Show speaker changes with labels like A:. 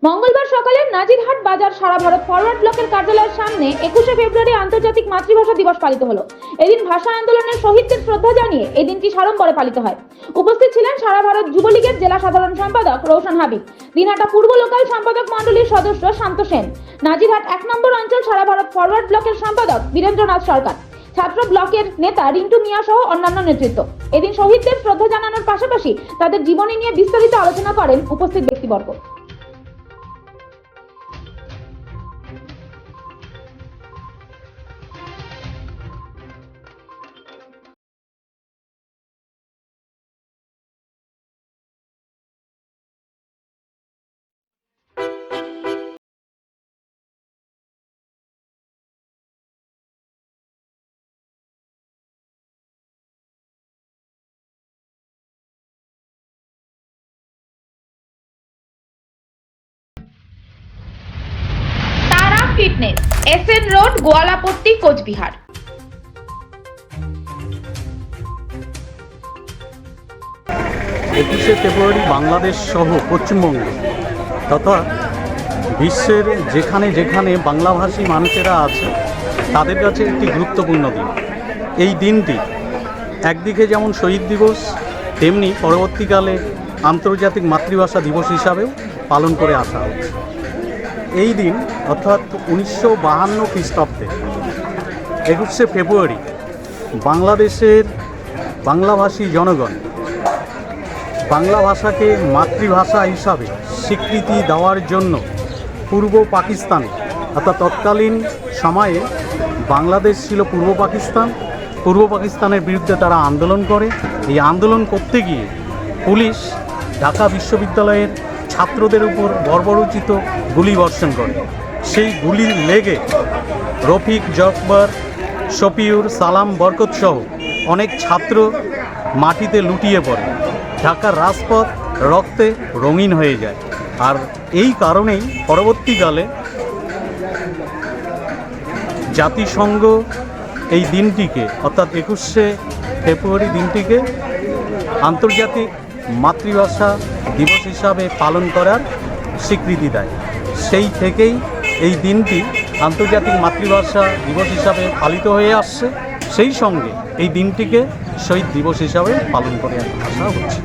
A: মঙ্গলবার সকালে নাজিরহাট বাজার সারা ভারত ফরওয়ার্ড ব্লকের কার্যালয়ের সামনে 21শে ফেব্রুয়ারি আন্তর্জাতিক মাতৃভাষা দিবস পালিত হলো। এদিন ভাষা আন্দোলনের শহীদদের শ্রদ্ধা জানিয়ে এই দিনটি সাড়ম্বরে পালিত হয়। উপস্থিত ছিলেন সারা ভারত যুবলীগের জেলা সাধারণ সম্পাদক রৌশন হাবিব, দিনহাটা পূর্ব লোকাল সম্পাদক মণ্ডলীর সদস্য শান্ত সেন, নাজিরহাট 1 নম্বর অঞ্চল সারা ভারত ফরওয়ার্ড ব্লকের সম্পাদক বীরেন্দ্রনাথ সরকার, ছাত্র ব্লকের নেতা রিন্টু মিয়া সহ অন্যান্য নেতৃত্ব। এদিন শহীদদের শ্রদ্ধা জানানোর পাশাপাশি তাদের জীবনী নিয়ে বিস্তারিত আলোচনা করেন উপস্থিত ব্যক্তিবর্গ। Fitness, SN road, Goalapatti, Coochbehar.
B: 21শে ফেব্রুয়ারি বাংলাদেশ সহ পশ্চিমবঙ্গ তথা বিশ্বের যেখানে যেখানে বাংলাভাষী মানুষেরা আছে তাদের কাছে একটি গুরুত্বপূর্ণ দিন। এই দিনটি একদিকে যেমন শহীদ দিবস, তেমনি পরবর্তীকালে আন্তর্জাতিক মাতৃভাষা দিবস হিসাবেও পালন করে আসা হচ্ছে। এই দিন অর্থাৎ 1952 খ্রিস্টাব্দে 21শে ফেব্রুয়ারি বাংলাদেশের বাংলাভাষী জনগণ বাংলা ভাষাকে মাতৃভাষা হিসাবে স্বীকৃতি দেওয়ার জন্য পূর্ব পাকিস্তানে অর্থাৎ তৎকালীন সময়ে বাংলাদেশ ছিল পূর্ব পাকিস্তানের বিরুদ্ধে তারা আন্দোলন করে। এই আন্দোলন করতে গিয়ে পুলিশ ঢাকা বিশ্ববিদ্যালয়ের ছাত্রদের উপর বর্বরোচিত গুলি বর্ষণ করে। সেই গুলির লেগে রফিক, জকবর, শফিউর, সালাম, বরকত সহ অনেক ছাত্র মাটিতে লুটিয়ে পড়ে। ঢাকার রাজপথ রক্তে রঙিন হয়ে যায়। আর এই কারণেই পরবর্তীকালে জাতিসংঘ এই দিনটিকে অর্থাৎ 21শে ফেব্রুয়ারি দিনটিকে আন্তর্জাতিক মাতৃভাষা দিবস হিসাবে পালন করার স্বীকৃতি দেয়। সেই থেকেই এই দিনটি আন্তর্জাতিক মাতৃভাষা দিবস হিসাবে পালিত হয়ে আসছে। সেই সঙ্গে এই দিনটিকে শহীদ দিবস হিসাবে পালন করে আসা হচ্ছে।